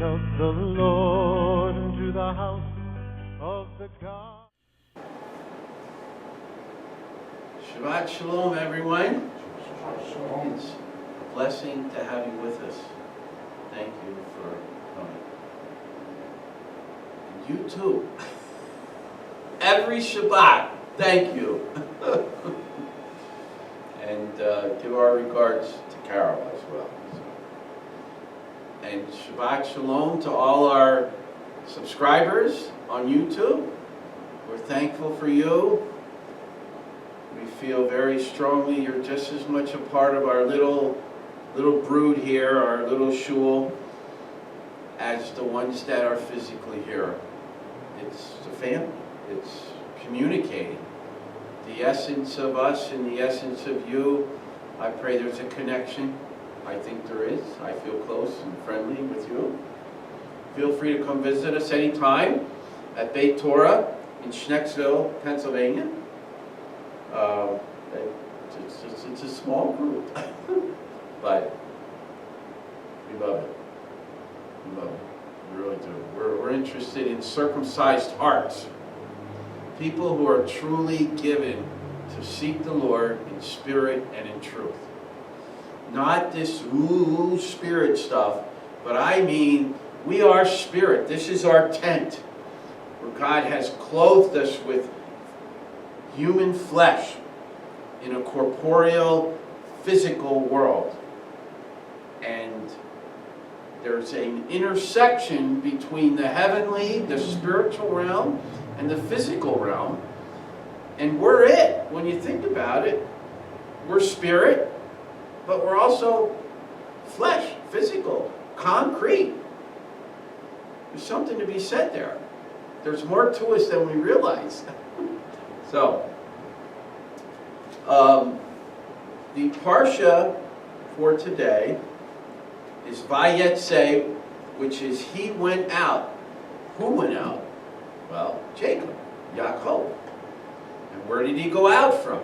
of the Lord into the house of the God. Shabbat Shalom, everyone. It's a blessing to have you with us. Thank you for coming. And you too. Every Shabbat, thank you. And give our regards to Carol as well. And Shabbat Shalom to all our subscribers on YouTube. We're thankful for you. We feel very strongly you're just as much a part of our little brood here, our little shul, as the ones that are physically here. It's the family. It's communicating. The essence of us and the essence of you. I pray there's a connection. I think there is. I feel close and friendly with you. Feel free to come visit us anytime at Beit Torah in Schnecksville, Pennsylvania. It's a small group, but we love it. We love it. We really do. We're interested in circumcised hearts. People who are truly given to seek the Lord in spirit and in truth. Not this woo spirit stuff, but I mean we are spirit. This is our tent where God has clothed us with human flesh in a corporeal, physical world. And there's an intersection between the heavenly, the spiritual realm, and the physical realm. And we're it. When you think about it, we're spirit, but we're also flesh, physical, concrete. There's something to be said there. There's more to us than we realize. So, the Parashah for today is Vayetze, which is he went out. Who went out? Well, Jacob, Yaakov. And where did he go out from?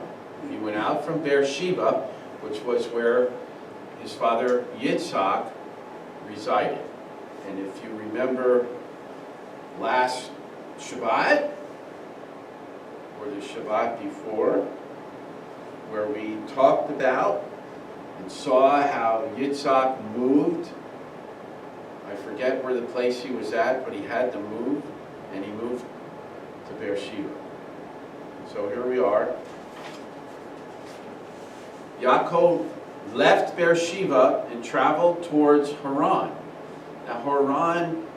He went out from Beersheba, which was where his father Yitzchak resided. And if you remember last Shabbat, or the Shabbat before, where we talked about and saw how Yitzchak moved. I forget where the place he was at, but he had to move, and he moved to Beersheba. So here we are. Yaakov left Beersheba and traveled towards Haran. Now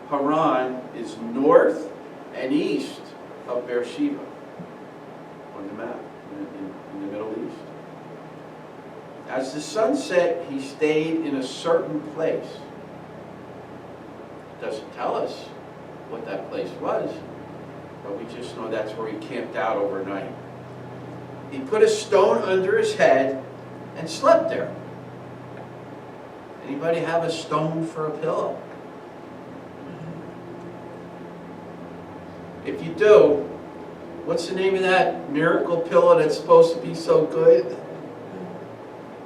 Haran is north and east of Beersheba on the map in the Middle East. As the sun set, he stayed in a certain place. It doesn't tell us what that place was, but we just know that's where he camped out overnight. He put a stone under his head and slept there. Anybody have a stone for a pillow? If you do, what's the name of that miracle pillow that's supposed to be so good?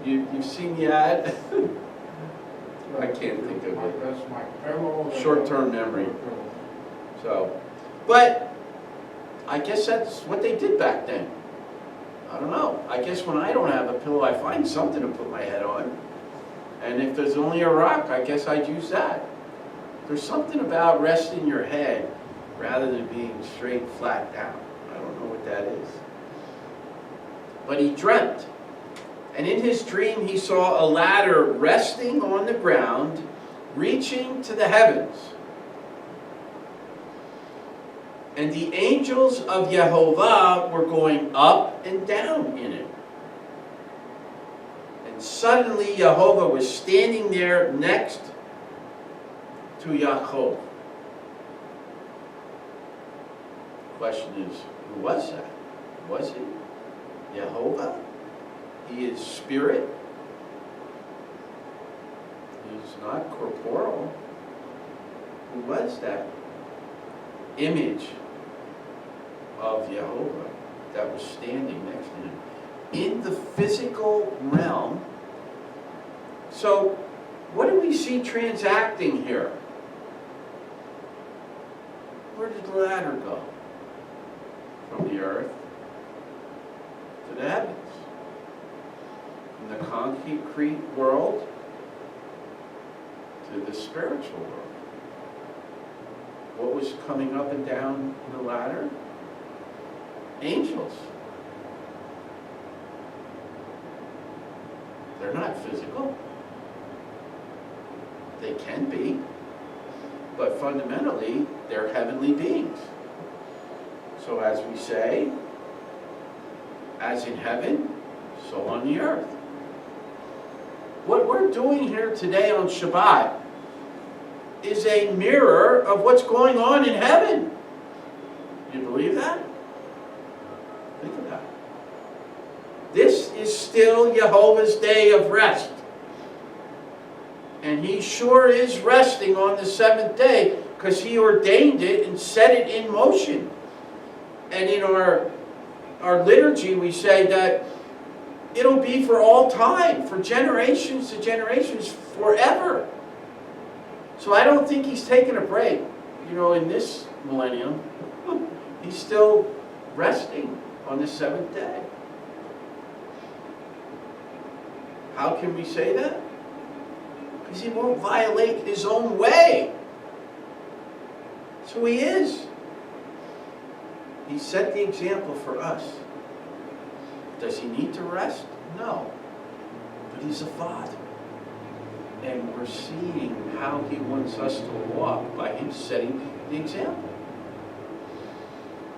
You've seen the ad? I can't think of it. That's my pillow. Short-term memory. So, but I guess that's what they did back then. I don't know. I guess when I don't have a pillow, I find something to put my head on. And if there's only a rock, I guess I'd use that. There's something about resting your head rather than being straight flat down. I don't know what that is. But he dreamt. And in his dream, he saw a ladder resting on the ground, reaching to the heavens. And the angels of Yehovah were going up and down in it. And suddenly Yehovah was standing there next to Yaakov. The question is, who was that? Was it Yehovah? He is spirit. He's not corporeal. Who was that image of Yehovah that was standing next to him in the physical realm? So, what do we see transacting here? the ladder go? From the earth to the heavens. From the concrete world to the spiritual world. What was coming up and down the ladder? Angels. They're not physical. They can be, but fundamentally, they're heavenly beings. So as we say, as in heaven, so on the earth. What we're doing here today on Shabbat is a mirror of what's going on in heaven. Do you believe that? Think about it. This is still Yehovah's day of rest. And he sure is resting on the seventh day because he ordained it and set it in motion. And in our liturgy we say that it'll be for all time, for generations to generations, forever. So I don't think he's taking a break, in this millennium. He's still resting on the seventh day. How can we say that? Because he won't violate his own way. That's who he is. He set the example for us. Does he need to rest? No. But he's a father. And we're seeing how he wants us to walk by him setting the example.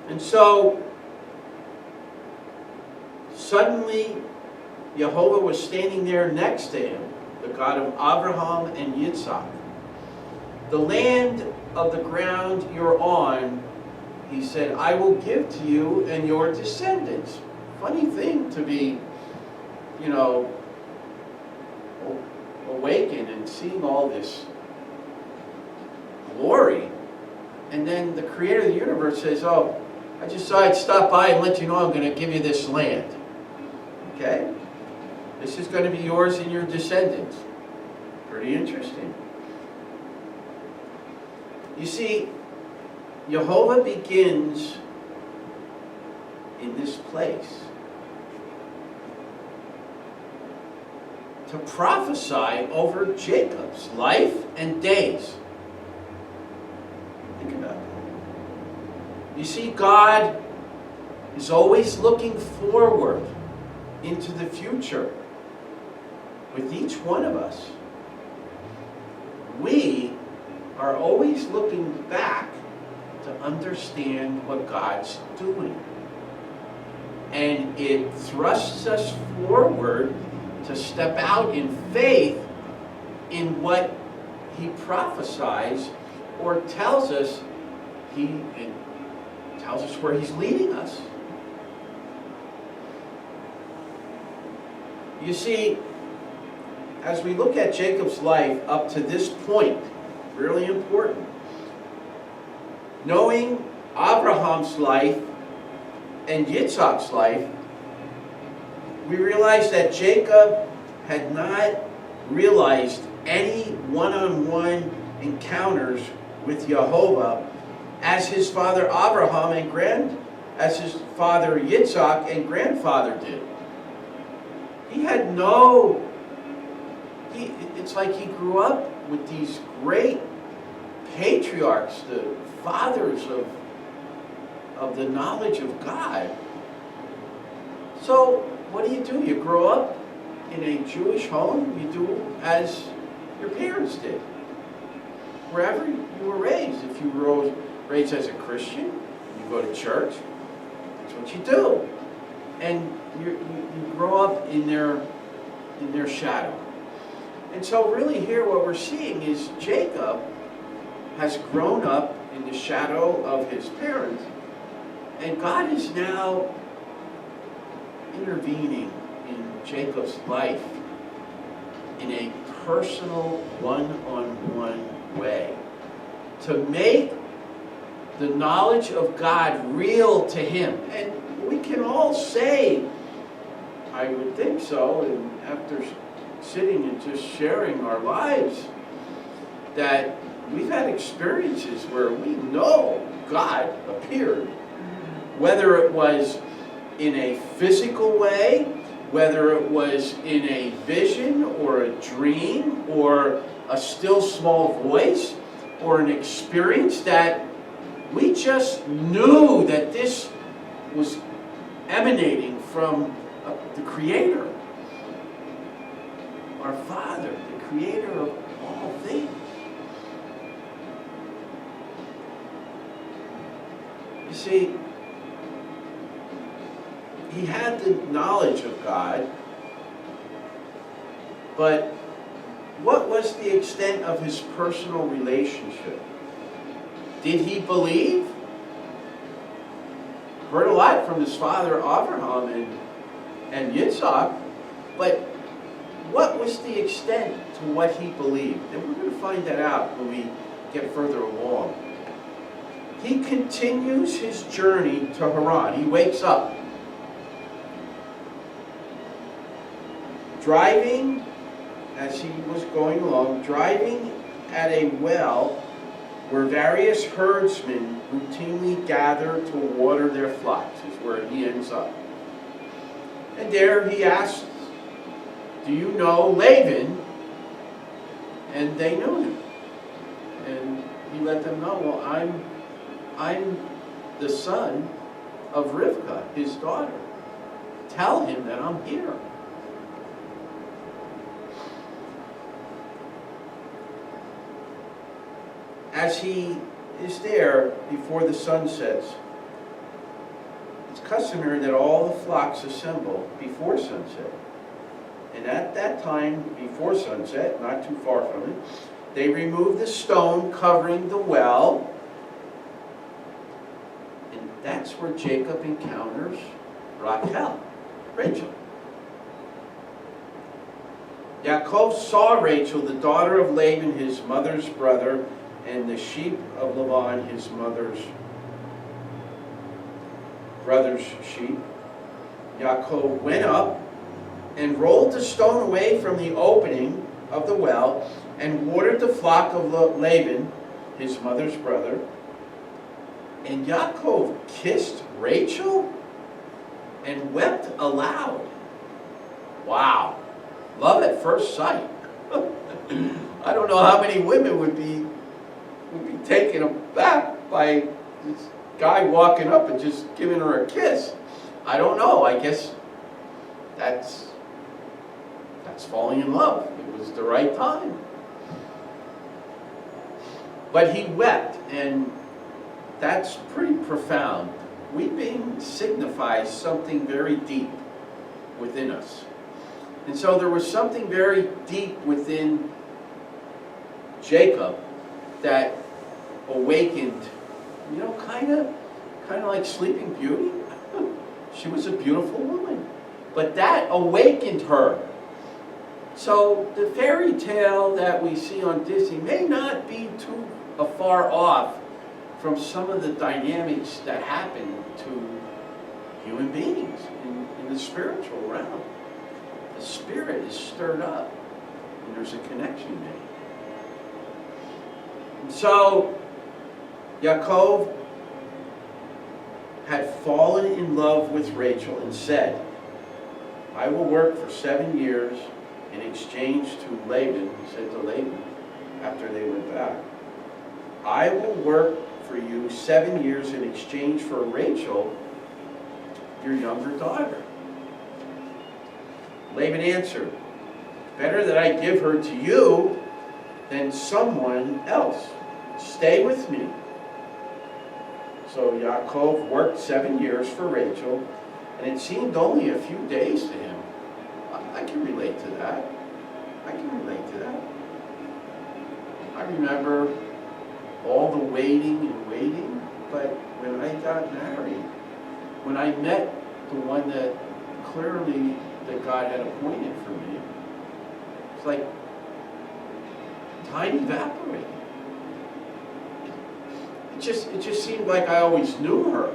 And so, suddenly, Yehovah was standing there next to him, the God of Avraham and Yitzchak. The land of the ground you're on, he said, I will give to you and your descendants. Funny thing to be, awakened and seeing all this glory. And then the creator of the universe says, oh, I just thought I'd stop by and let you know I'm going to give you this land. Okay? This is going to be yours and your descendants. Pretty interesting. You see, Yehovah begins in this place to prophesy over Jacob's life and days. Think about it. You see, God is always looking forward into the future with each one of us. We are always looking back to understand what God's doing. And it thrusts us forward to step out in faith in what he prophesies or tells us where he's leading us. You see, as we look at Jacob's life up to this point, really important, knowing Abraham's life and Yitzchak's life, we realize that Jacob had not realized any one-on-one encounters with Yehovah as his father Avraham as his father Yitzchak and grandfather did. He had it's like he grew up with these great patriarchs, the fathers of the knowledge of God. So what do? You grow up in a Jewish home, you do as your parents did. Wherever you were raised. If you were raised as a Christian, you go to church, that's what you do. And you grow up in their shadow. And so really here what we're seeing is Jacob has grown up in the shadow of his parents, and God is now intervening in Jacob's life in a personal, one-on-one way to make the knowledge of God real to him. And we can all say, I would think so, and after sitting and just sharing our lives, that we've had experiences where we know God appeared. Whether it was in a physical way, whether it was in a vision or a dream or a still small voice or an experience that we just knew that this was emanating from the Creator, our Father, the Creator of all things. You see, he had the knowledge of God, but what was the extent of his personal relationship? Did he believe? Heard a lot from his father Avraham and Yitzchak, but what was the extent to what he believed? And we're going to find that out when we get further along. He continues his journey to Haran. He wakes up. Driving, as he was going along, driving at a well where various herdsmen routinely gather to water their flocks, is where he ends up. And there he asks, "Do you know Laban?" And they knew him. And he let them know, "Well, I'm the son of Rivka, his daughter. Tell him that I'm here." As he is there before the sun sets, it's customary that all the flocks assemble before sunset. And at that time, before sunset, not too far from it, they remove the stone covering the well. And that's where Jacob encounters Rachel. Yaakov saw Rachel, the daughter of Laban, his mother's brother, and the sheep of Laban, his mother's brother's sheep. Yaakov went up and rolled the stone away from the opening of the well and watered the flock of Laban, his mother's brother. And Yaakov kissed Rachel and wept aloud. Wow. Love at first sight. I don't know how many women would be taken aback by this guy walking up and just giving her a kiss. I don't know. I guess that's falling in love. It was the right time. But he wept, and that's pretty profound. Weeping signifies something very deep within us. And so there was something very deep within Jacob that awakened, kind of like Sleeping Beauty. She was a beautiful woman, but that awakened her. So the fairy tale that we see on Disney may not be too far off from some of the dynamics that happen to human beings in the spiritual realm. The spirit is stirred up, and there's a connection made. And so Yaakov had fallen in love with Rachel and said, "I will work for 7 years in exchange to Laban," he said to Laban after they went back. "I will work for you 7 years in exchange for Rachel, your younger daughter." Laban answered, "Better that I give her to you than someone else. Stay with me." So Yaakov worked 7 years for Rachel, and it seemed only a few days to him. I can relate to that. I remember all the waiting, but when I got married, when I met the one that clearly that God had appointed for me, it's like time evaporated. It just seemed like I always knew her.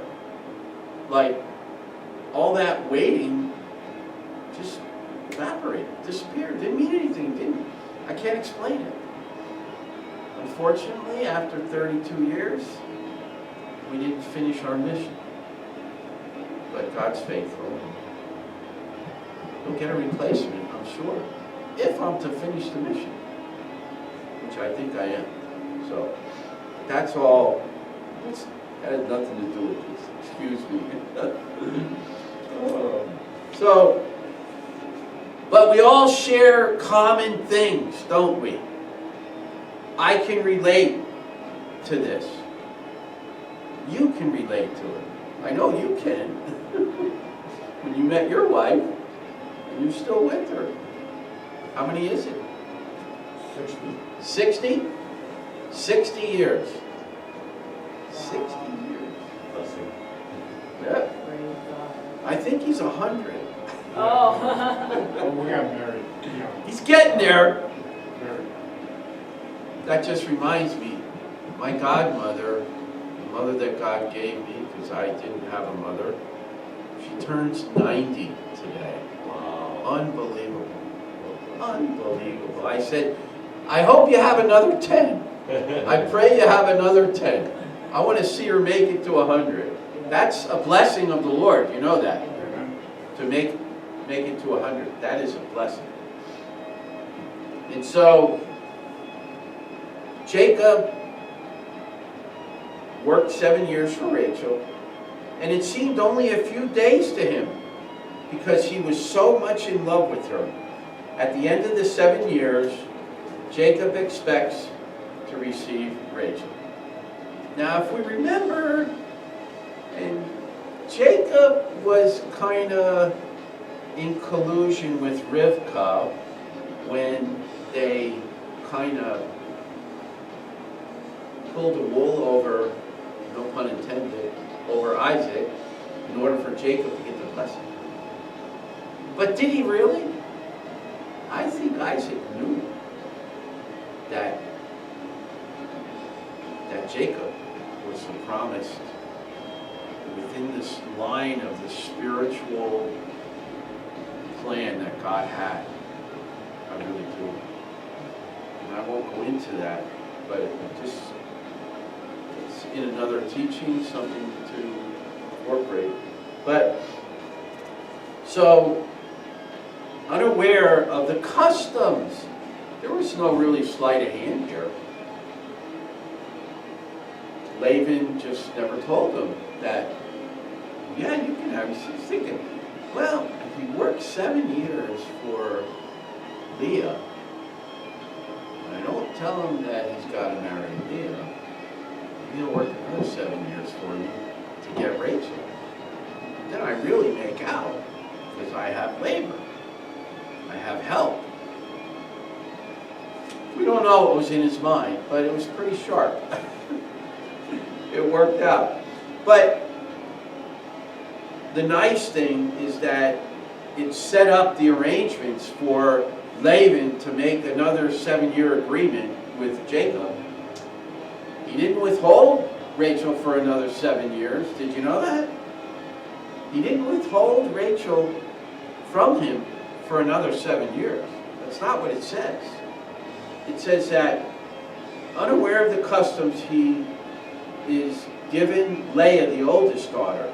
Like all that waiting just evaporated, disappeared, didn't mean anything, I can't explain it. Unfortunately, after 32 years, we didn't finish our mission. But God's faithful. We'll get a replacement, I'm sure, if I'm to finish the mission, which I think I am. So that's all. That had nothing to do with this. Excuse me. But we all share common things, don't we? I can relate to this. You can relate to it. I know you can. When you met your wife, and you're still with her. How many is it? 60? 60 years. 60 years. Yeah. I think he's 100. Oh. Well, we got married. He's getting there. That just reminds me, my godmother, the mother that God gave me, because I didn't have a mother, she turns 90 today. Wow. Unbelievable. Unbelievable. I said, I hope you have another 10. I pray you have another 10. I want to see her make it to 100. That's a blessing of the Lord. You know that. To make it to 100. That is a blessing. And so, Jacob worked 7 years for Rachel, and it seemed only a few days to him because he was so much in love with her. At the end of the 7 years, Jacob expects to receive Rachel. Now, if we remember, and Jacob was kind of in collusion with Rivka when they kind of pulled the wool over, no pun intended, over Isaac in order for Jacob to get the blessing. But did he really? I think Isaac knew that Jacob was the promised within this line of the spiritual plan that God had. I really do. And I won't go into that, but it's in another teaching, something to incorporate. But, so, unaware of the customs, there was no really sleight of hand here. Laban just never told him that, yeah, you can have. He's thinking, well, if he worked 7 years for Leah, and I don't tell him that he's got to marry Leah, he'll work another 7 years for me to get Rachel. Then I really make out, because I have labor. I have help. We don't know what was in his mind, but it was pretty sharp. It worked out. But the nice thing is that it set up the arrangements for Laban to make another 7-year agreement with Jacob. He didn't withhold Rachel for another 7 years. Did you know that? He didn't withhold Rachel from him for another 7 years. That's not what it says. It says that, unaware of the customs, he is given Leah, the oldest daughter.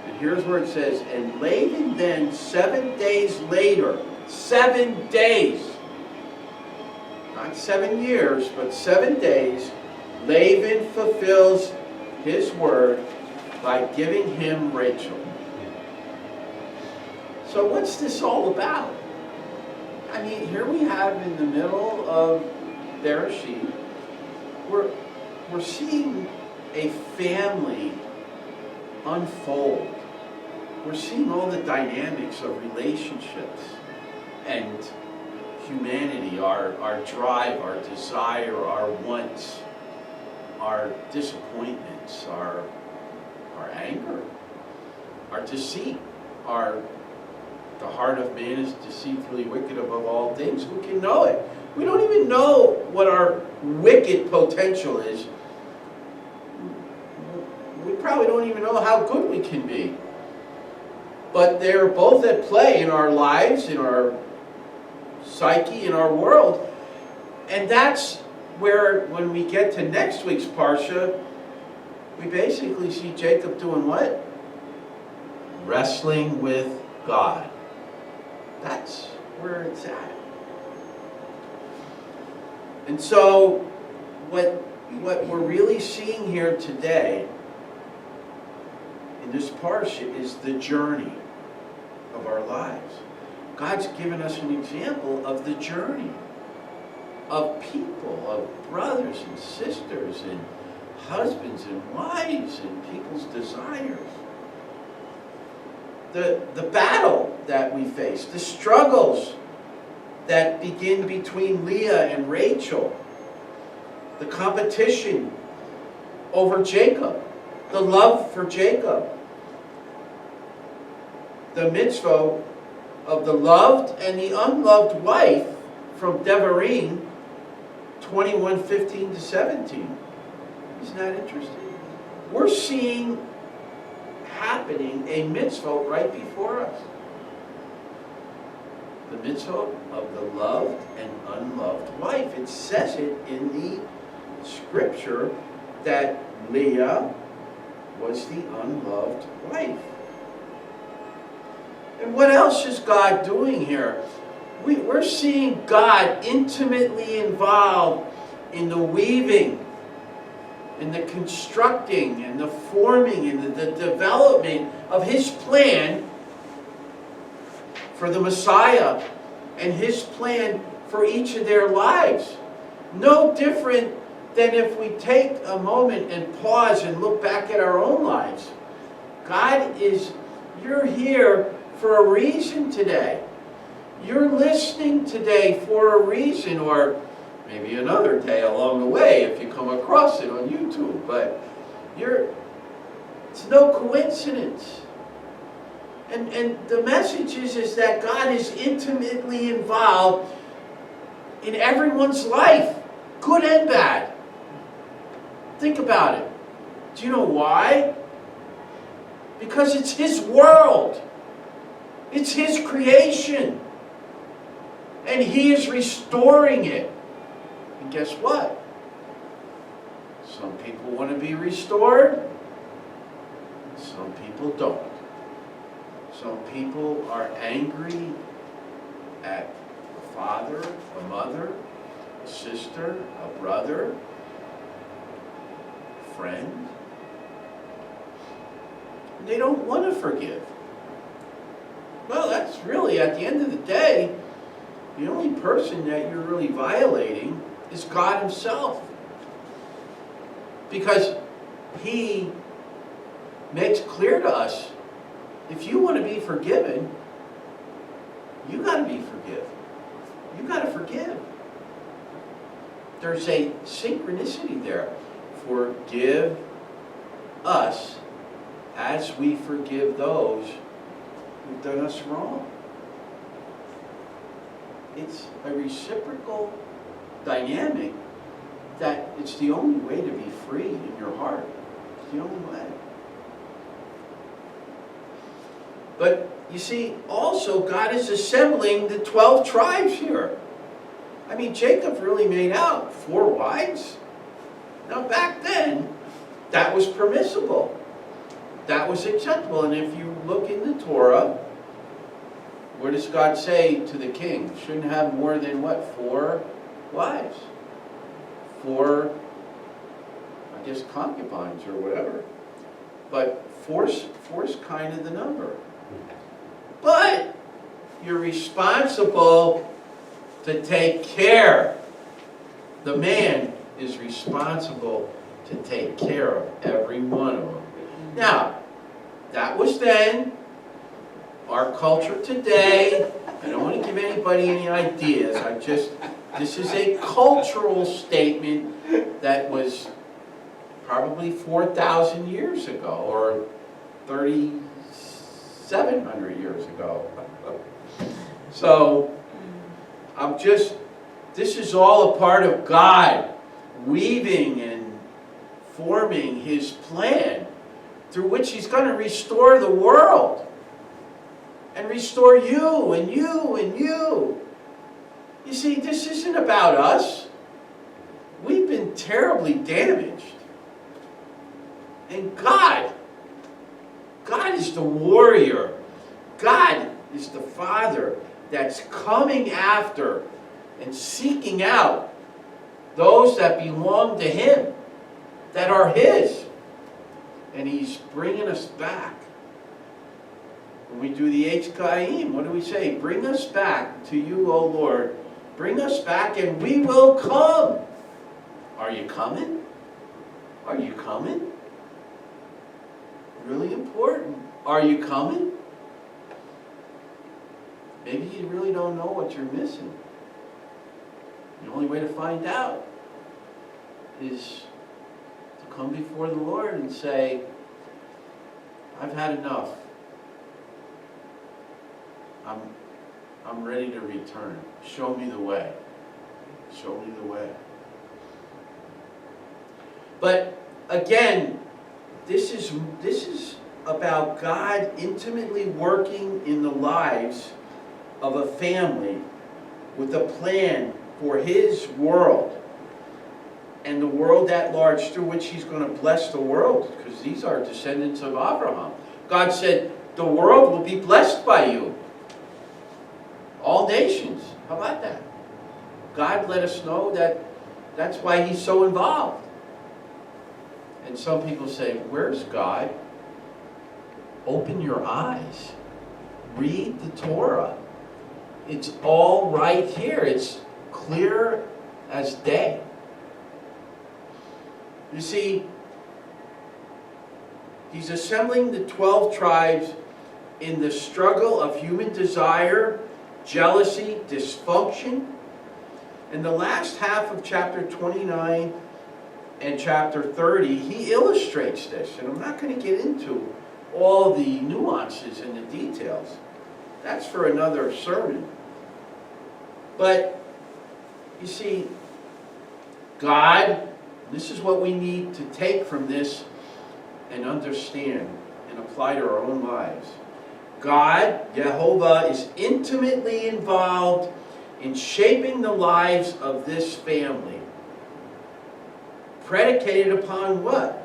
And here's where it says, and Laban then 7 days later, 7 days, not 7 years, but 7 days, Laban fulfills his word by giving him Rachel. So what's this all about? I mean, here we have in the middle of Parashah, we're seeing a family unfold. We're seeing all the dynamics of relationships and humanity, our drive, our desire, our wants, our disappointments, our anger, our deceit, the heart of man is deceitfully wicked above all things. Who can know it? We don't even know what our wicked potential is. We probably don't even know how good we can be. But they're both at play in our lives, in our psyche, in our world. And that's where, when we get to next week's Parashah, we basically see Jacob doing what? Wrestling with God. That's where it's at. And so, what we're really seeing here today in this Parashah is the journey of our lives. God's given us an example of the journey of people, of brothers and sisters and husbands and wives and people's desires. The battle that we face, the struggles that begin between Leah and Rachel, the competition over Jacob, the love for Jacob, the mitzvah of the loved and the unloved wife from Devarim 21:15-17. Isn't that interesting? We're seeing happening a mitzvah right before us. The mitzvah of the loved and unloved wife. It says it in the scripture that Leah was the unloved wife. And what else is God doing here? We're seeing God intimately involved in the weaving, in the constructing, and the forming, and the development of His plan for the Messiah and His plan for each of their lives. No different than if we take a moment and pause and look back at our own lives. You're here for a reason today. You're listening today for a reason, or maybe another day along the way if you come across it on YouTube. But it's no coincidence. And the message is that God is intimately involved in everyone's life, good and bad. Think about it. Do you know why? Because it's His world. It's His creation. And He is restoring it. And guess what? Some people want to be restored. Some people don't. Some people are angry at a father, a mother, a sister, a brother, a friend. And they don't want to forgive. Well, that's really, at the end of the day, the only person that you're really violating is God Himself. Because He makes clear to us, if you want to be forgiven, you got to be forgiven. You got to forgive. There's a synchronicity there. Forgive us as we forgive those who've done us wrong. It's a reciprocal dynamic that it's the only way to be free in your heart. It's the only way. But you see, also God is assembling the 12 tribes here. I mean, Jacob really made out 4 wives. Now back then, that was permissible. That was acceptable. And if you look in the Torah, what does God say to the king? Shouldn't have more than what? 4 wives. 4, I guess, concubines or whatever. But 4's kind of the number. But you're responsible to take care. The man is responsible to take care of every one of them. Now, that was then. Our culture today, I don't want to give anybody any ideas. This is a cultural statement that was probably 4,000 years ago, or 3,700 years ago. So, this is all a part of God weaving and forming His plan through which He's going to restore the world. And restore you and you and you. You see, this isn't about us. We've been terribly damaged. And God is the warrior. God is the Father that's coming after and seeking out those that belong to Him, that are His. And He's bringing us back. When we do the H Chaim, what do we say? Bring us back to you, O Lord. Bring us back and we will come. Are you coming? Are you coming? Really important. Are you coming? Maybe you really don't know what you're missing. The only way to find out is to come before the Lord and say, I've had enough. I'm ready to return. Show me the way. Show me the way. But again, this is about God intimately working in the lives of a family with a plan for His world and the world at large, through which He's going to bless the world, because these are descendants of Avraham. God said, the world will be blessed by you. All nations. How about that? God let us know that that's why He's so involved. And some people say, where's God? Open your eyes. Read the Torah. It's all right here. It's clear as day. You see, He's assembling the 12 tribes in the struggle of human desire, jealousy, dysfunction. In the last half of chapter 29 and chapter 30, he illustrates this. And I'm not going to get into all the nuances and the details. That's for another sermon. But, you see, God, this is what we need to take from this and understand and apply to our own lives. God, Yehovah, is intimately involved in shaping the lives of this family. Predicated upon what?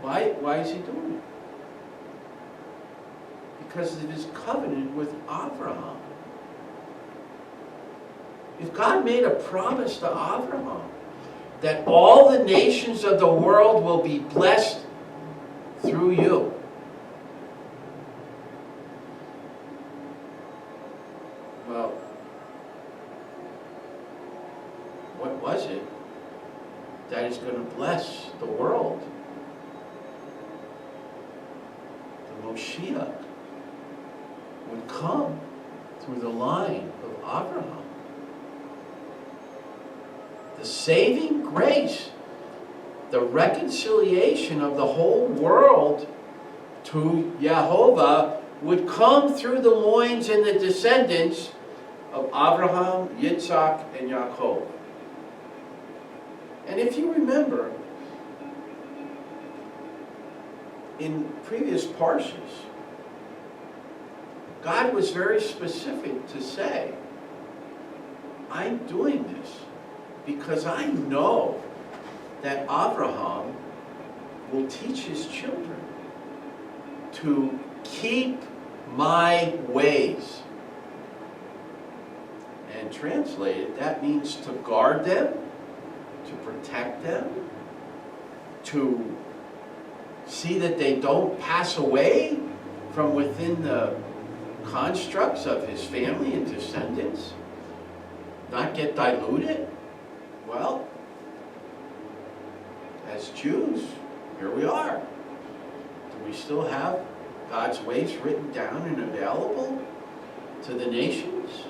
Why is He doing it? Because of His covenant with Avraham. If God made a promise to Avraham that all the nations of the world will be blessed through you, well, what was it that is going to bless the world? The Moshiach would come through the line of Avraham. The saving grace, the reconciliation of the whole world to Yehovah would come through the loins and the descendants of Avraham, Yitzchak, and Yaakov. And if you remember, in previous Parashahs, God was very specific to say, I'm doing this because I know that Avraham will teach his children to keep my ways. And translated, that means to guard them, to protect them, to see that they don't pass away from within the constructs of his family and descendants, not get diluted. Well, as Jews, here we are. Do we still have God's ways written down and available to the nations,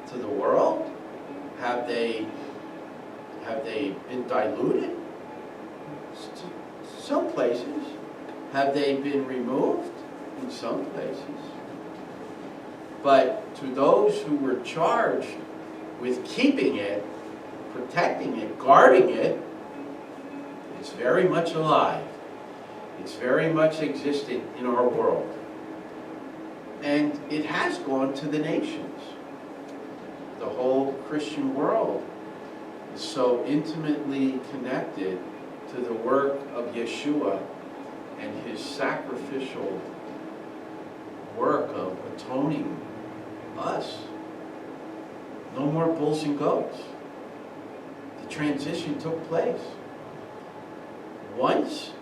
to the world? Have they been diluted? Some places. Have they been removed? In some places. But to those who were charged with keeping it, protecting it, guarding it, it's very much alive. It's very much existing in our world. And it has gone to the nations. The whole Christian world is so intimately connected to the work of Yeshua and his sacrificial work of atoning us. No more bulls and goats. The transition took place. Once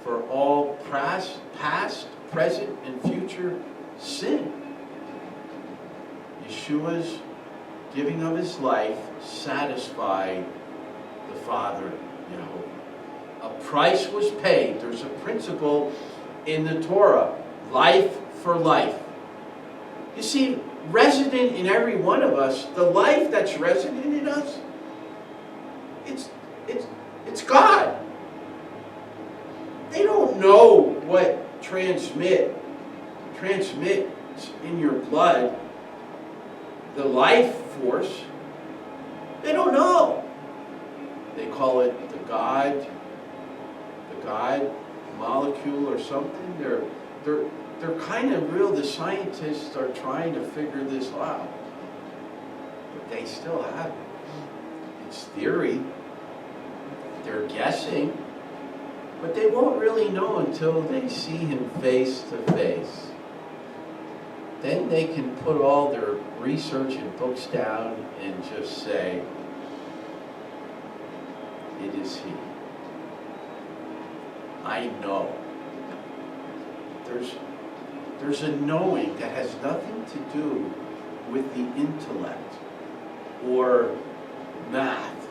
for all past, present, and future sin. Yeshua's giving of his life satisfied the Father, Yehovah. A price was paid. There's a principle in the Torah, life for life. You see, resident in every one of us, the life that's resident in us, it's God. They don't know what transmits in your blood, the life force. They don't know. They call it the God molecule or something. They're kind of real. The scientists are trying to figure this out, but they still haven't. It's theory. They're guessing, but they won't really know until they see him face to face. Then they can put all their research and books down and just say, it is he. I know. There's a knowing that has nothing to do with the intellect or math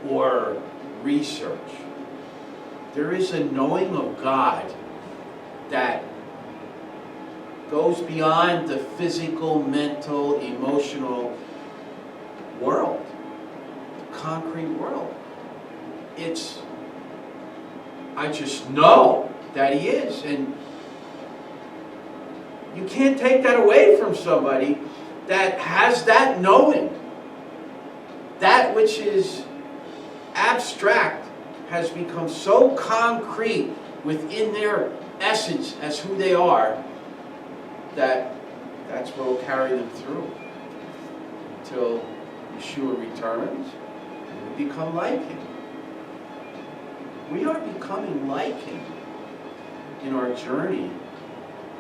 or research. There is a knowing of God that goes beyond the physical, mental, emotional world, the concrete world. I just know that he is, and you can't take that away from somebody that has that knowing. That which is abstract has become so concrete within their essence as who they are, that's what will carry them through until Yeshua returns and we become like him. We are becoming like him in our journey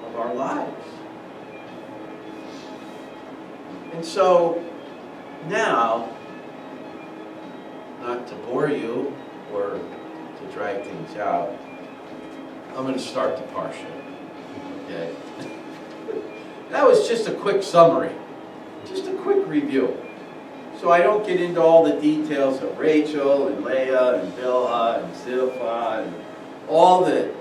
of our lives. And so now, not to bore you or to drag things out, I'm going to start the Parashah. Okay? That was just a quick summary, just a quick review. So I don't get into all the details of Rachel and Leah and Bilhah and Zilpah and all the,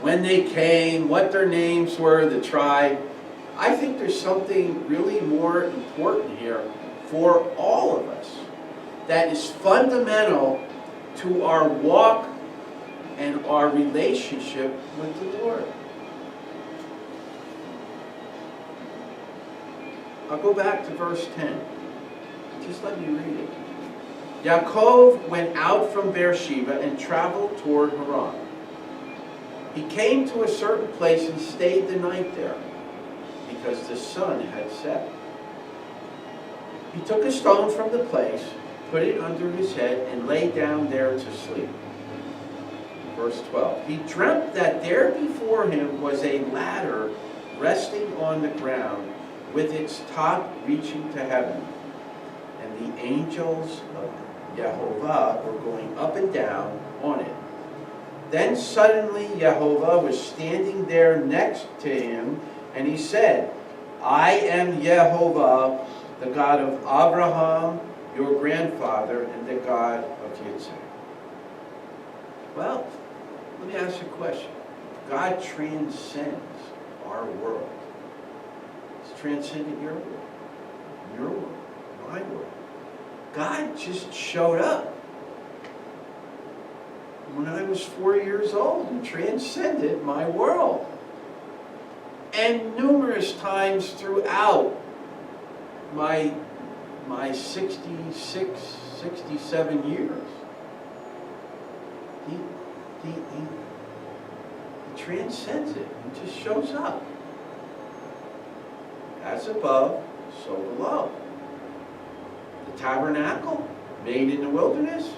when they came, what their names were, the tribe. I think there's something really more important here for all of us that is fundamental to our walk and our relationship with the Lord. I'll go back to verse 10. Just let me read it. Yaakov went out from Beersheba and traveled toward Haran. He came to a certain place and stayed the night there, because the sun had set. He took a stone from the place, put it under his head, and lay down there to sleep. Verse 12. He dreamt that there before him was a ladder resting on the ground, with its top reaching to heaven. And the angels of Yehovah were going up and down on it. Then suddenly Yehovah was standing there next to him, and he said, I am Yehovah, the God of Avraham, your grandfather, and the God of Yitzchak. Well, let me ask you a question. God transcends our world. He's transcended your world, my world. God just showed up when I was 4 years old and transcended my world. And numerous times throughout my 66, 67 years. He transcends it. He just shows up. As above, so below. The tabernacle made in the wilderness,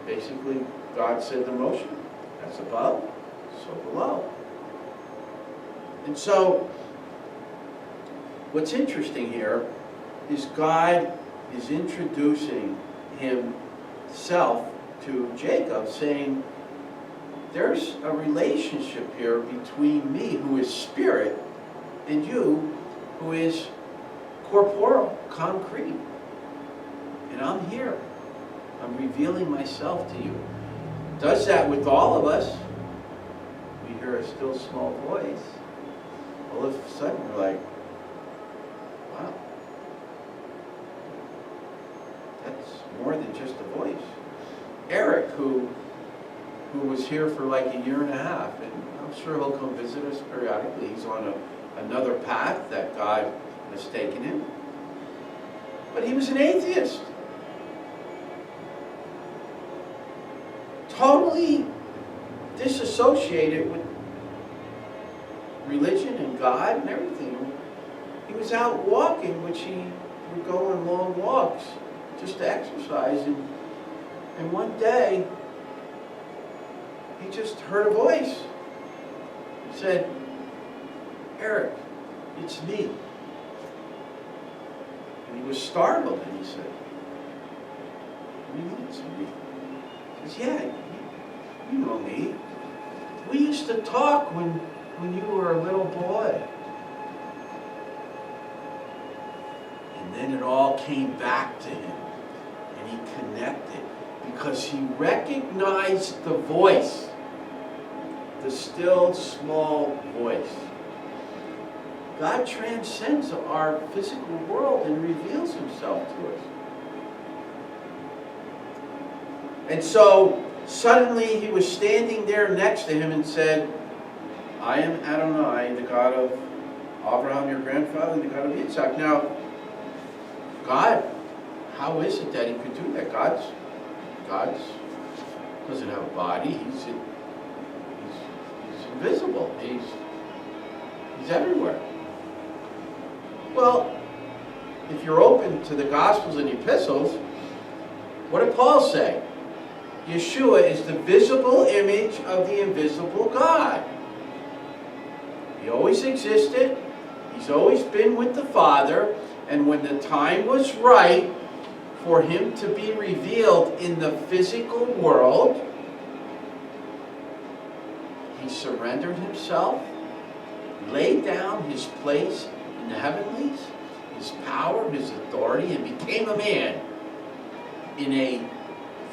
basically, God said to Moshe, as above, so below. And so, what's interesting here is God is introducing himself to Jacob, saying, there's a relationship here between me, who is spirit, and you, who is corporeal, concrete. And I'm here. I'm revealing myself to you. Does that with all of us. We hear a still small voice. All of a sudden we're like, wow, that's more than just a voice. Eric, who was here for like a year and a half, and I'm sure he'll come visit us periodically. He's on another path that God has taken him. But he was an atheist. Totally disassociated with religion and God and everything. He was out walking, which he would go on long walks just to exercise. And one day, he just heard a voice. He said, Eric, it's me. And he was startled, and he said, what do you mean it's me? He says, yeah, you know me. We used to talk when you were a little boy. And then it all came back to him, and he connected, because he recognized the voice, the still small voice. God transcends our physical world and reveals himself to us. And so suddenly he was standing there next to him and said, I am Adonai, the God of Avraham, your grandfather, and the God of Yitzchak. Now, God, how is it that he could do that? God doesn't have a body. He's invisible. He's everywhere. Well, if you're open to the Gospels and Epistles, what did Paul say? Yeshua is the visible image of the invisible God. He always existed. He's always been with the Father. And when the time was right for him to be revealed in the physical world, he surrendered himself, laid down his place in the heavenlies, his power, his authority, and became a man in a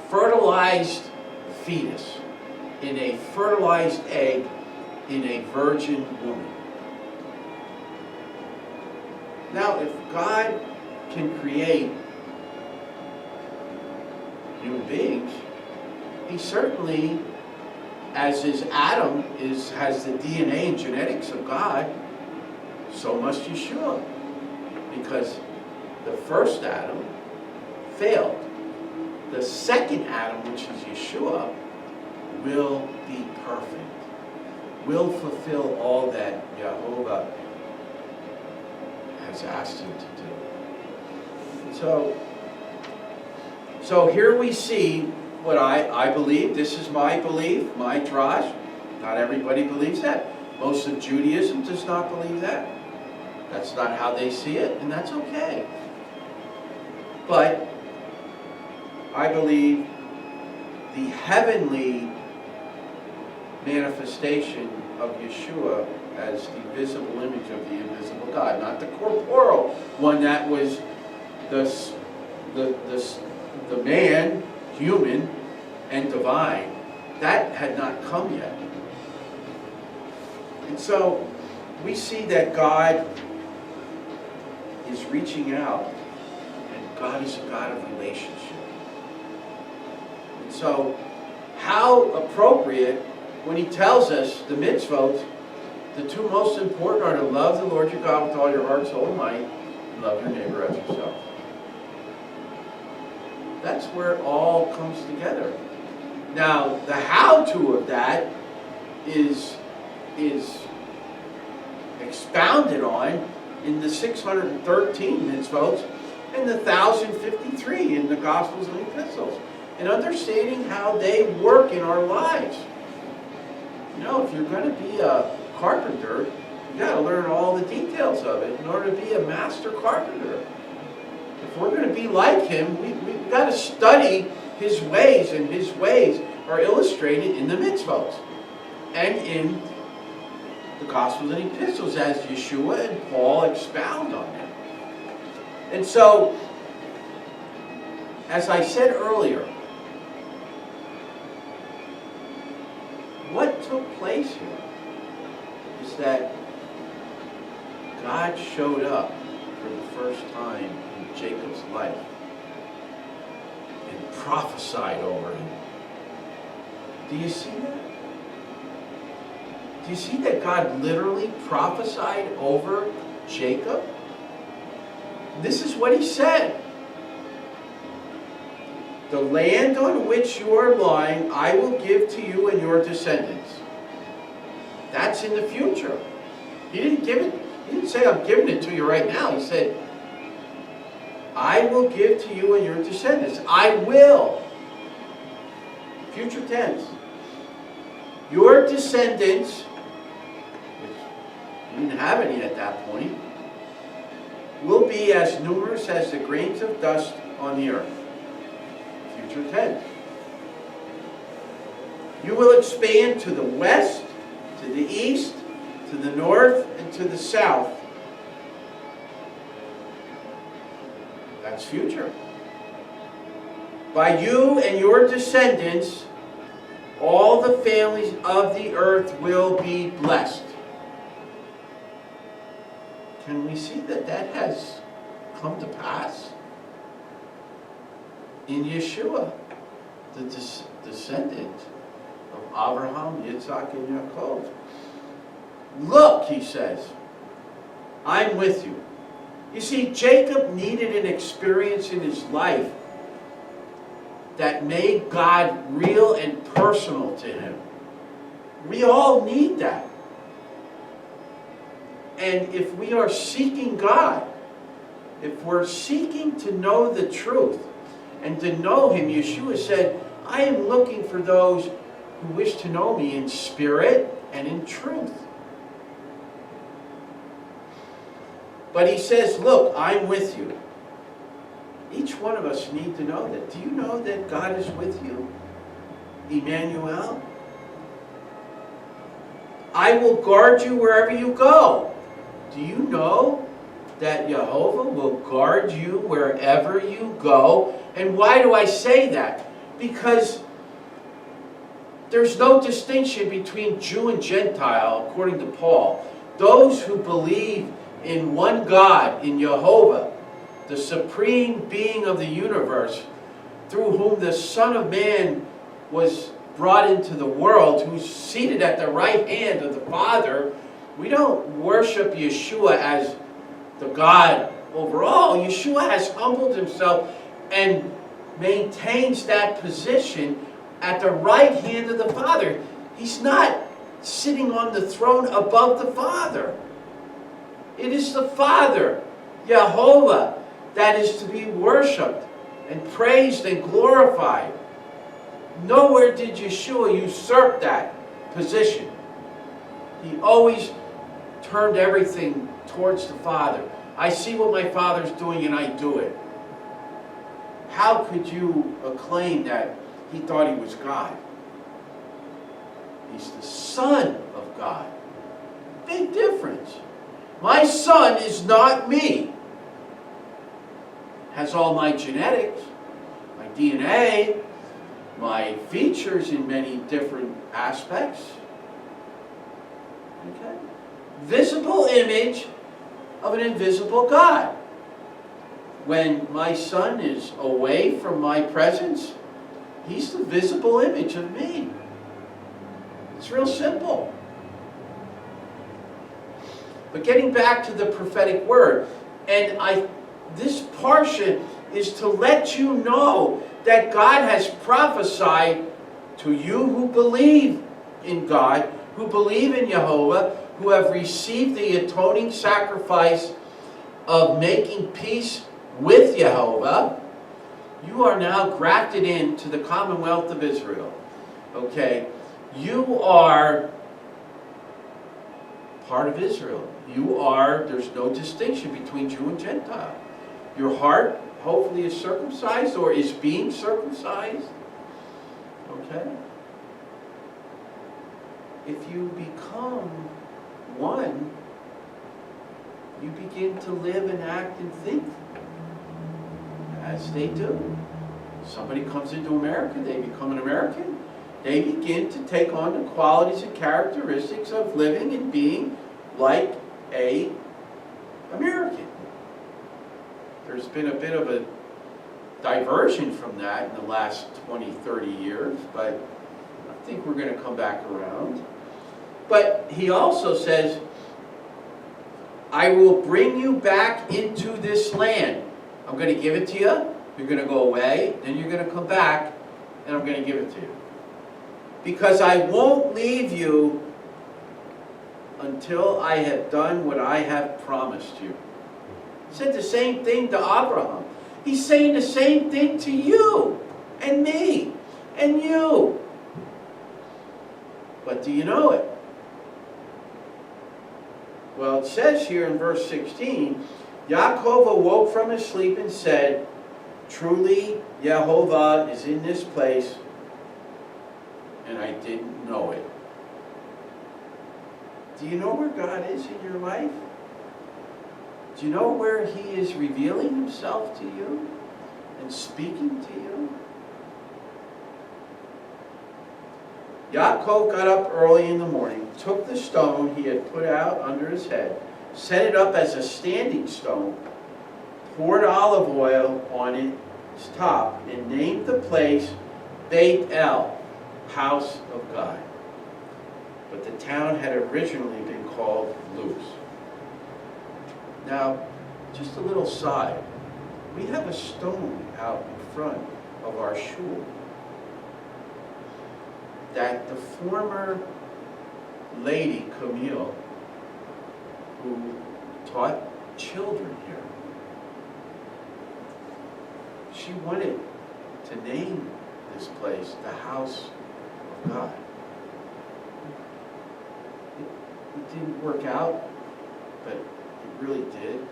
fertilized fetus, in a fertilized egg, in a virgin woman. Now, if God can create human beings, he certainly, as is Adam has the DNA and genetics of God, so must Yeshua. Because the first Adam failed. The second Adam, which is Yeshua, will be perfect, will fulfill all that Yehovah has asked him to do. And so here we see what I believe. This is my belief, my drash. Not everybody believes that. Most of Judaism does not believe that. That's not how they see it, and that's okay. But I believe the heavenly manifestation of Yeshua as the visible image of the invisible God, not the corporeal one that was the man, human, and divine. That had not come yet. And so we see that God is reaching out, and God is a God of relationship. And so how appropriate when he tells us the mitzvot, the two most important are to love the Lord your God with all your heart, soul, and might, and love your neighbor as yourself. That's where it all comes together. Now, the how-to of that is expounded on in the 613 mitzvot and the 1,053 in the Gospels and Epistles. and understanding how they work in our lives. You know, if you're going to be a carpenter, you got to learn all the details of it in order to be a master carpenter. If we're going to be like him, we've got to study his ways, and his ways are illustrated in the mitzvot and in the Gospels and Epistles as Yeshua and Paul expound on them. And so, as I said earlier, what took place here is that God showed up for the first time in Jacob's life and prophesied over him. Do you see that? Do you see that God literally prophesied over Jacob? This is what he said. The land on which you are lying, I will give to you and your descendants. That's in the future. He didn't give it. He didn't say, I'm giving it to you right now. He said, I will give to you and your descendants. I will. Future tense. Your descendants, which you didn't have any at that point, will be as numerous as the grains of dust on the earth. Future tense. You will expand to the west, to the east, to the north, and to the south. That's future. By you and your descendants, all the families of the earth will be blessed. Can we see that that has come to pass? In Yeshua, the descendant of Avraham, Yitzchak, and Yaakov. Look, he says, I'm with you. You see, Jacob needed an experience in his life that made God real and personal to him. We all need that. And if we are seeking God, if we're seeking to know the truth and to know him, Yeshua said, I am looking for those who wish to know me in spirit and in truth. But he says, look, I'm with you. Each one of us need to know that. Do you know that God is with you? Emmanuel? I will guard you wherever you go. Do you know that Yehovah will guard you wherever you go? And why do I say that? Because there's no distinction between Jew and Gentile, according to Paul. Those who believe in one God, in Yehovah, the supreme being of the universe, through whom the Son of Man was brought into the world, who's seated at the right hand of the Father, we don't worship Yeshua as the God overall. Yeshua has humbled himself and maintains that position at the right hand of the Father. He's not sitting on the throne above the Father. It is the Father, Yehovah, that is to be worshipped and praised and glorified. Nowhere did Yeshua usurp that position. He always turned everything towards the Father. I see what my Father's doing and I do it. How could you acclaim that he thought he was God? He's the Son of God. Big difference. My son is not me. Has all my genetics, my DNA, my features in many different aspects. Okay? Visible image of an invisible God. When my son is away from my presence, he's the visible image of me. It's real simple. But getting back to the prophetic word, and this portion is to let you know that God has prophesied to you who believe in God, who believe in Yehovah, who have received the atoning sacrifice of making peace with Yehovah, You are now grafted into the commonwealth of Israel. Okay? You are part of Israel. There's no distinction between Jew and Gentile. Your heart, hopefully, is circumcised or is being circumcised. Okay? If you become one, you begin to live and act and think as they do. Somebody comes into America, they become an American. They begin to take on the qualities and characteristics of living and being like an American. There's been a bit of a diversion from that in the last 20, 30 years, but I think we're going to come back around. But he also says, I will bring you back into this land. I'm going to give it to you. You're going to go away. Then you're going to come back, and I'm going to give it to you. Because I won't leave you until I have done what I have promised you. He said the same thing to Avraham. He's saying the same thing to you and me and you. But do you know it? Well, it says here in verse 16, Yaakov awoke from his sleep and said, truly Yehovah is in this place, and I didn't know it. Do you know where God is in your life? Do you know where He is revealing Himself to you and speaking to you? Yaakov got up early in the morning, took the stone he had put out under his head, set it up as a standing stone, poured olive oil on its top, and named the place Beit-El, house of God. But the town had originally been called Luz. Now, just a little side. We have a stone out in front of our shul that the former lady, Camille, who taught children here, she wanted to name this place the house of God. It didn't work out, but it really did,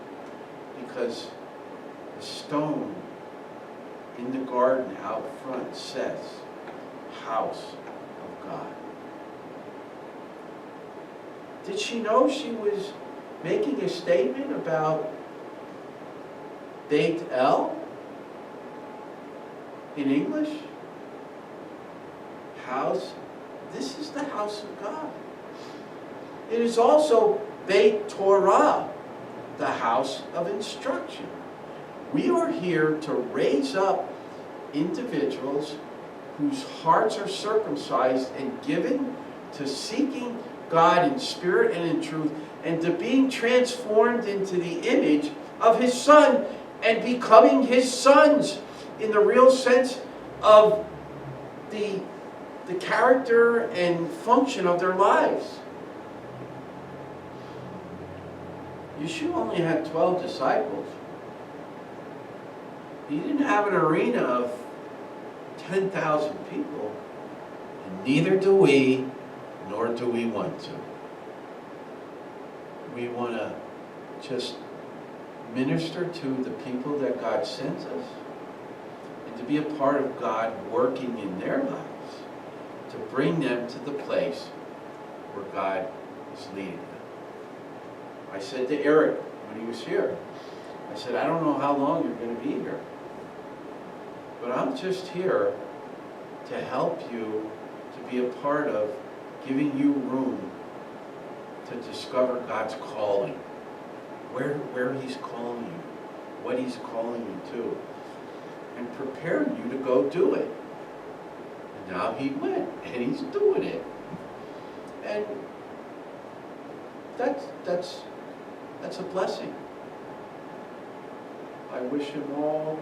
because the stone in the garden out front says, house of God. Did she know she was making a statement about Beit-El in English? House. This is the house of God. It is also Beit Torah, the house of instruction. We are here to raise up individuals whose hearts are circumcised and given to seeking God in spirit and in truth, and to being transformed into the image of His Son and becoming His sons in the real sense of the character and function of their lives. Yeshua only had 12 disciples. He didn't have an arena of 10,000 people. And neither do we, nor do we want to. We want to just minister to the people that God sends us, and to be a part of God working in their lives, to bring them to the place where God is leading them. I said to Eric when he was here, I said, I don't know how long you're going to be here, but I'm just here to help you to be a part of giving you room to discover God's calling, where He's calling you, what He's calling you to, and prepare you to go do it. And now he went, and he's doing it. And that's a blessing. I wish him all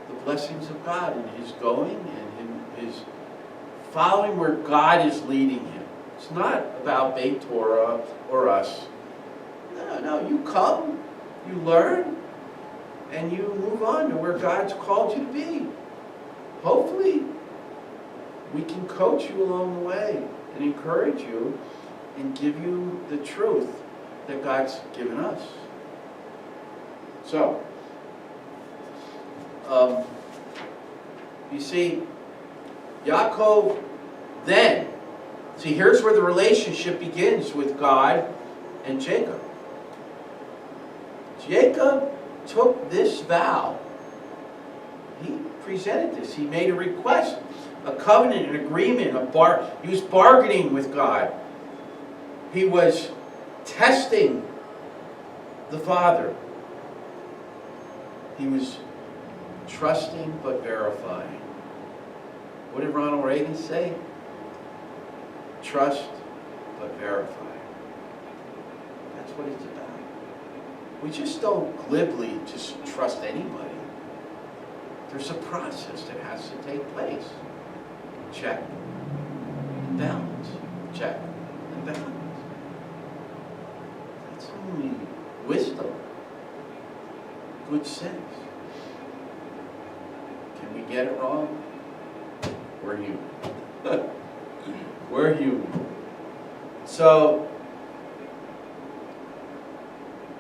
the blessings of God in his going and in his following where God is leading him. It's not about Beit Torah or us. No, you come, you learn, and you move on to where God's called you to be. hopefully we can coach you along the way and encourage you and give you the truth that God's given us. So, you see, Yaakov then, see, here's where the relationship begins with God and Jacob. Jacob took this vow. He presented this. He made a request, a covenant, an agreement, he was bargaining with God. He was testing the Father. He was trusting but verifying. What did Ronald Reagan say? Trust but verify. That's what it's about. We just don't glibly just trust anybody. There's a process that has to take place. Check and balance. Check and balance. That's only wisdom. Good sense. Can we get it wrong? We're human. We're human. So,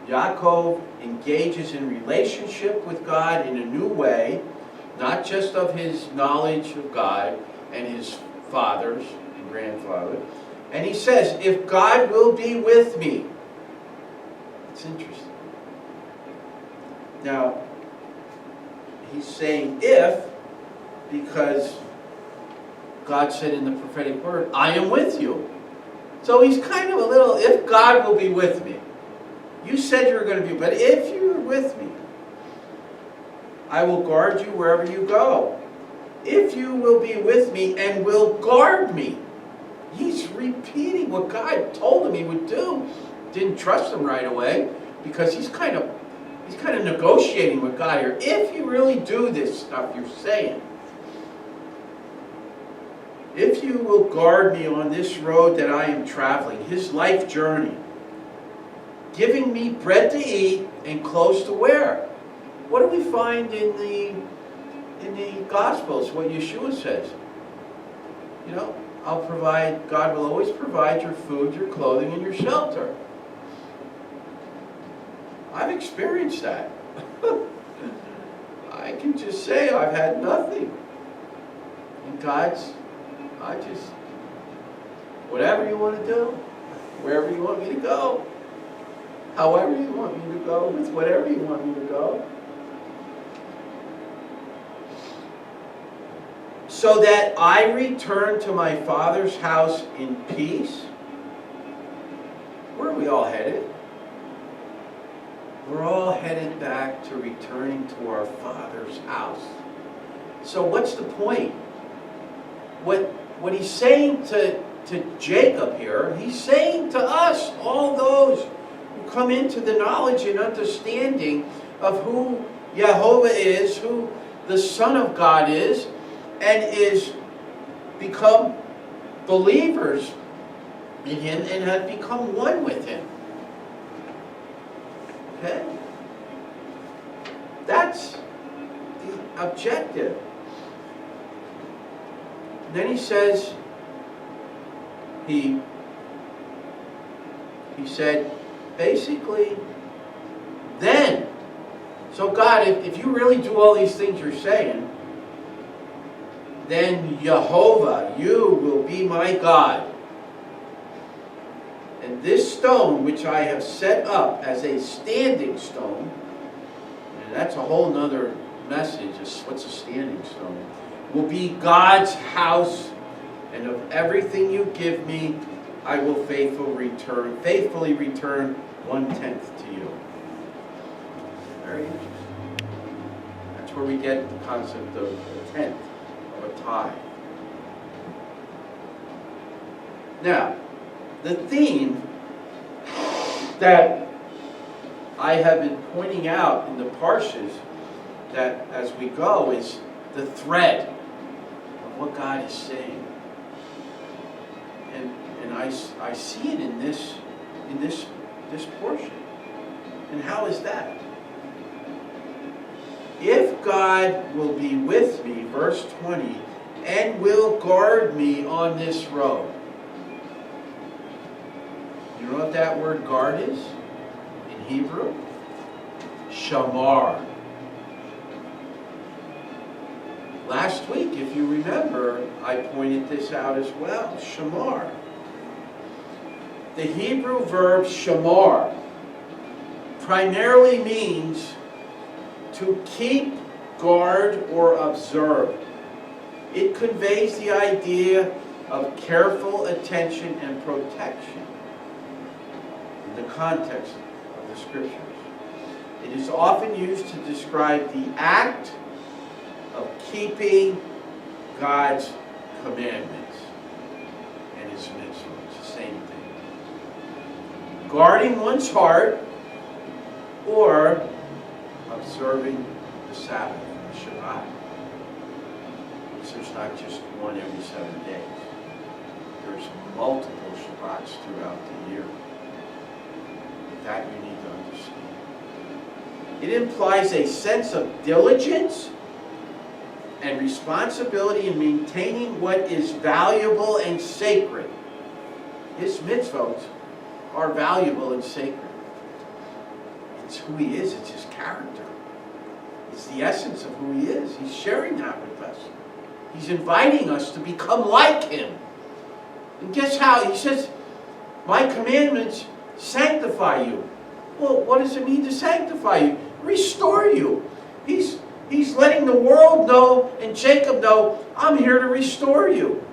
Yaakov engages in relationship with God in a new way, not just of his knowledge of God and his fathers and grandfather. And he says, if God will be with me. It's interesting. Now, he's saying if, because God said in the prophetic word, I am with you. So he's kind of a little, if God will be with me. You said you were going to be, but if you're with me, I will guard you wherever you go. If you will be with me and will guard me. He's repeating what God told him he would do. Didn't trust him right away because he's kind of negotiating with God here. If you really do this stuff you're saying, if you will guard me on this road that I am traveling, his life journey, giving me bread to eat and clothes to wear. What do we find in the Gospels? What Yeshua says. You know, God will always provide your food, your clothing, and your shelter. I've experienced that. I can just say I've had nothing. And whatever you want to do, wherever you want me to go, however you want me to go, with whatever you want me to go. So that I return to my Father's house in peace. Where are we all headed? We're all headed back to returning to our Father's house. So what's the point? What he's saying to Jacob here, he's saying to us, all those who come into the knowledge and understanding of who Yehovah is, who the Son of God is, and is become believers in him and have become one with him. Okay? That's the objective. And then he says, he said, basically, then, so God, if you really do all these things you're saying, then Yehovah, you will be my God. And this stone which I have set up as a standing stone, and that's a whole nother message, what's a standing stone, will be God's house, and of everything you give me, I will faithfully return 1/10 to you. Very interesting. That's where we get the concept of a tenth, of a tithe. Now, the theme that I have been pointing out in the Parashahs that as we go is the thread of what God is saying. And I see it in this portion. And how is that? if God will be with me, verse 20, and will guard me on this road. You know what that word guard is in Hebrew? Shamar. Last week, if you remember, I pointed this out as well. Shamar. The Hebrew verb shamar primarily means to keep, guard, or observe. It conveys the idea of careful attention and protection in the context of the Scriptures. It is often used to describe the act of keeping God's commandments and His mitzvahs. It's the same thing. Guarding one's heart or observing the Sabbath, the Shabbat. There's not just one every 7 days. There's multiple Shabbats throughout the year. That you need to understand. It implies a sense of diligence and responsibility in maintaining what is valuable and sacred. His mitzvot are valuable and sacred. It's who He is. It's His character. It's the essence of who He is. He's sharing that with us. He's inviting us to become like Him. And guess how? He says, my commandments sanctify you. Well, what does it mean to sanctify you? Restore you. He's letting the world know and Jacob know, I'm here to restore you.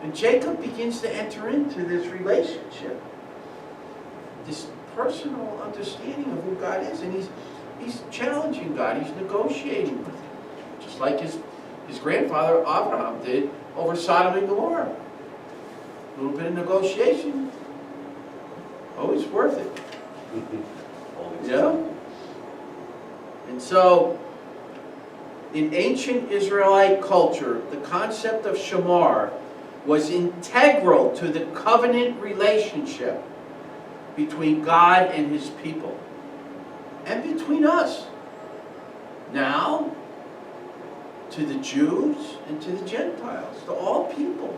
And Jacob begins to enter into this relationship, this personal understanding of who God is. And he's challenging God. He's negotiating with Him. Just like his grandfather Avraham did over Sodom and Gomorrah. A little bit of negotiation. Always worth it. Yeah? And so, in ancient Israelite culture, the concept of shamar was integral to the covenant relationship between God and His people, and between us. Now, to the Jews and to the Gentiles, to all people.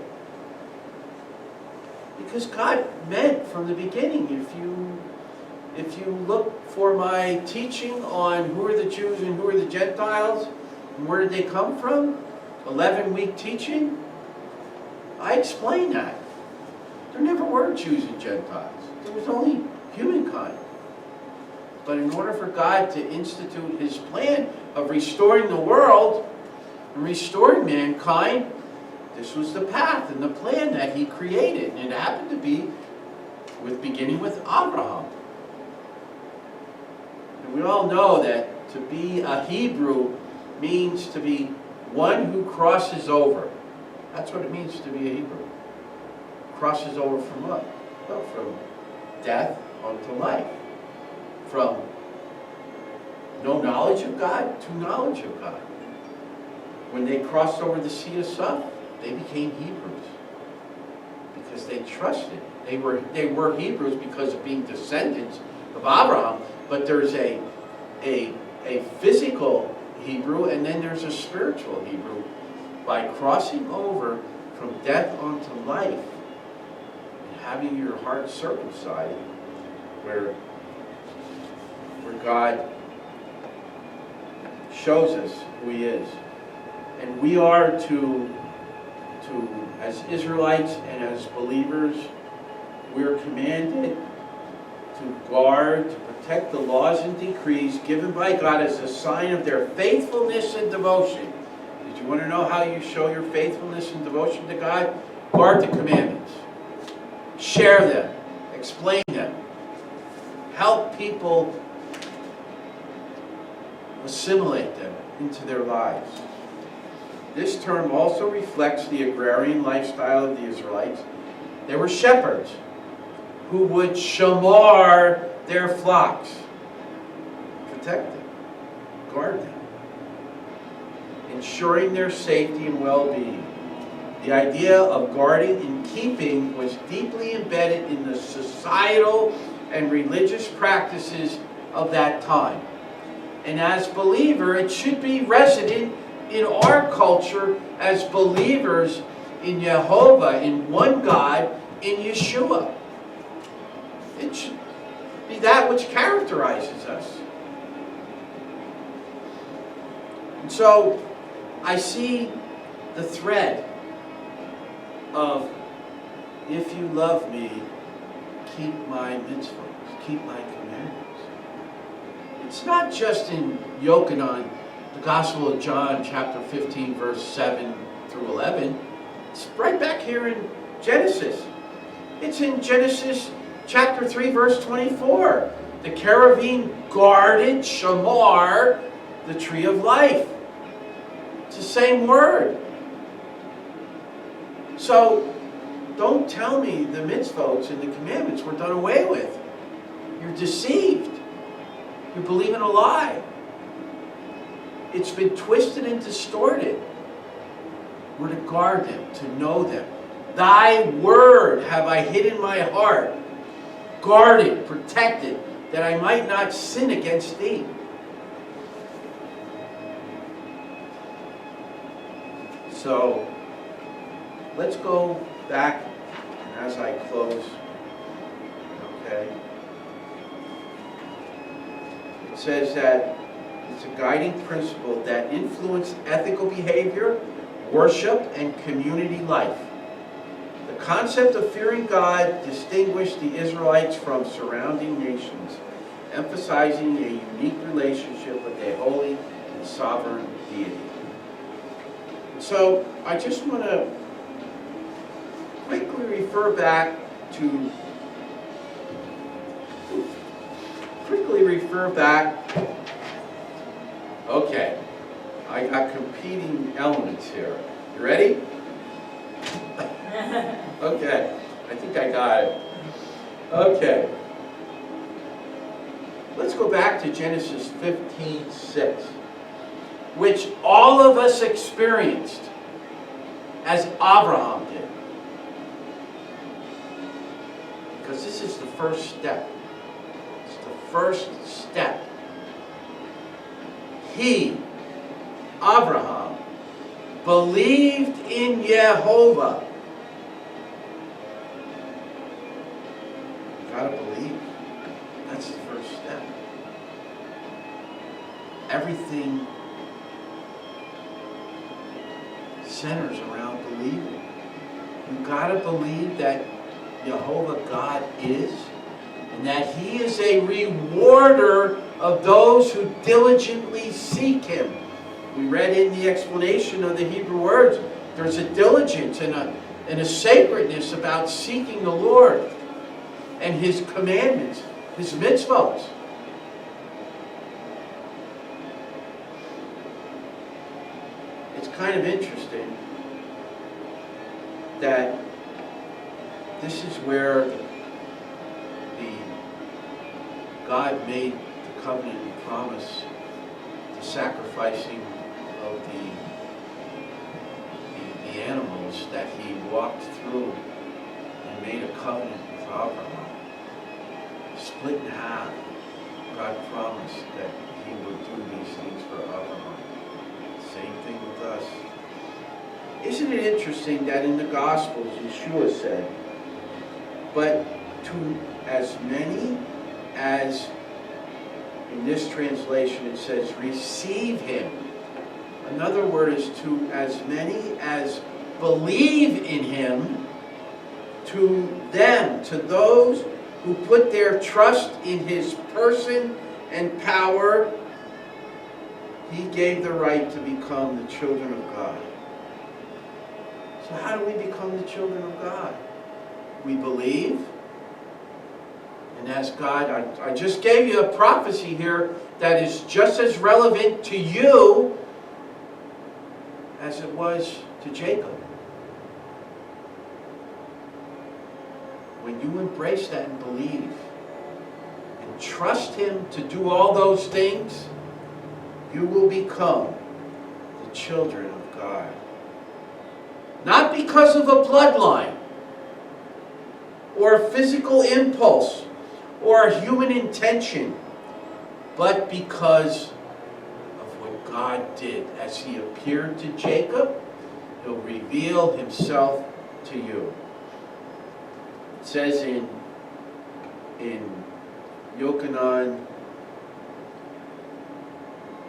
Because God meant from the beginning, if you look for my teaching on who are the Jews and who are the Gentiles, and where did they come from, 11-week teaching, I explain that. There never were Jews and Gentiles. There was only humankind. But in order for God to institute His plan of restoring the world and restoring mankind, this was the path and the plan that He created. And it happened to be beginning with Avraham. And we all know that to be a Hebrew means to be one who crosses over. That's what it means to be a Hebrew. Crosses over from what? Well, from death unto life. From no knowledge of God to knowledge of God. When they crossed over the Sea of Suf, they became Hebrews because they trusted. They were Hebrews because of being descendants of Abraham, but there's a physical Hebrew and then there's a spiritual Hebrew. By crossing over from death unto life and having your heart circumcised, where God shows us who He is. And we are to as Israelites and as believers, we are commanded to guard, to protect the laws and decrees given by God as a sign of their faithfulness and devotion. Did you want to know how you show your faithfulness and devotion to God? Guard the commandments. Share them. Explain them. Help people assimilate them into their lives. This term also reflects the agrarian lifestyle of the Israelites. They were shepherds who would shamar their flocks. Protect them. Guard them. Ensuring their safety and well-being. The idea of guarding and keeping was deeply embedded in the societal and religious practices of that time. And as believer, it should be resident in our culture as believers in Yehovah, in one God, in Yeshua. It should be that which characterizes us. And so, I see the thread of, if you love me, keep my mitzvahs, keep my commandments. It's not just in Yochanan, the Gospel of John, chapter 15, verse 7 through 11. It's right back here in Genesis. It's in Genesis chapter 3, verse 24. The cherubim guarded, shamar, the tree of life. It's the same word. So, don't tell me the mitzvot and the commandments were done away with. You're deceived. You believe in a lie. It's been twisted and distorted. We're to guard them, to know them. Thy word have I hid in my heart, guarded, protected, that I might not sin against thee. So, let's go back, and as I close, okay, it says that it's a guiding principle that influenced ethical behavior, worship, and community life. The concept of fearing God distinguished the Israelites from surrounding nations, emphasizing a unique relationship with a holy and sovereign deity. So, I just want to quickly refer back okay, I got competing elements here. You ready? Okay, I think I got it. Okay. Let's go back to Genesis 15:6, which all of us experienced as Avraham did. Because this is the first step. It's the first step. He, Avraham, believed in Yehovah. You gotta believe. That's the first step. Everything centers around believing. You gotta believe that Yehovah God is, and that He is a rewarder of those who diligently seek Him. We read in the explanation of the Hebrew words, there's a diligence and a sacredness about seeking the Lord and His commandments, His mitzvot. It's kind of interesting that this is where God made the covenant and promise, the sacrificing of the animals that He walked through and made a covenant with Avraham. Split in half, God promised that He would do these things for Avraham. Same thing with us. Isn't it interesting that in the Gospels, Yeshua said, but to as many as, in this translation it says, receive Him. Another word is to as many as believe in Him, to them, to those who put their trust in His person and power, He gave the right to become the children of God. So how do we become the children of God? We believe. And ask God, I just gave you a prophecy here that is just as relevant to you as it was to Jacob. When you embrace that and believe and trust Him to do all those things, you will become the children of God. Not because of a bloodline or a physical impulse or a human intention, but because God did. As he appeared to Jacob, he'll reveal himself to you. It says in Yochanan,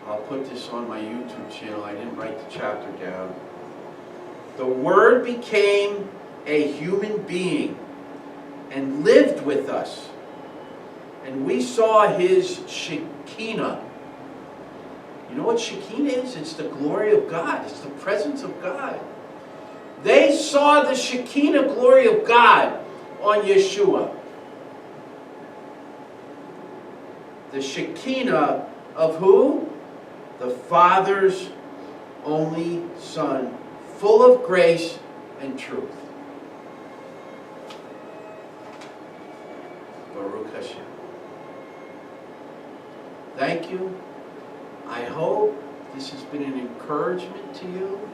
I'll put this on my YouTube channel, I didn't write the chapter down. The Word became a human being and lived with us. And we saw his Shekinah. You know what Shekinah is? It's the glory of God. It's the presence of God. They saw the Shekinah glory of God on Yeshua. The Shekinah of who? The Father's only Son, full of grace and truth. Baruch Hashem. Thank you. I hope this has been an encouragement to you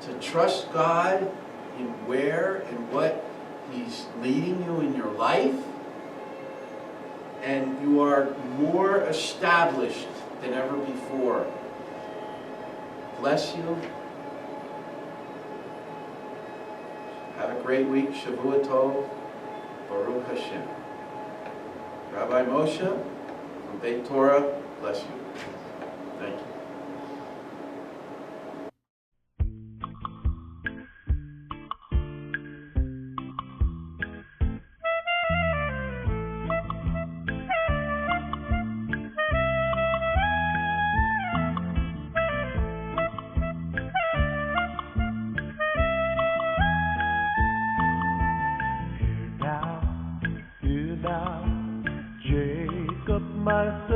to trust God in where and what He's leading you in your life. And you are more established than ever before. Bless you. Have a great week. Shavua Tov. Baruch Hashem. Rabbi Moshe from Beit Torah, bless you. Thank you. Hear thou, Jacob, my son.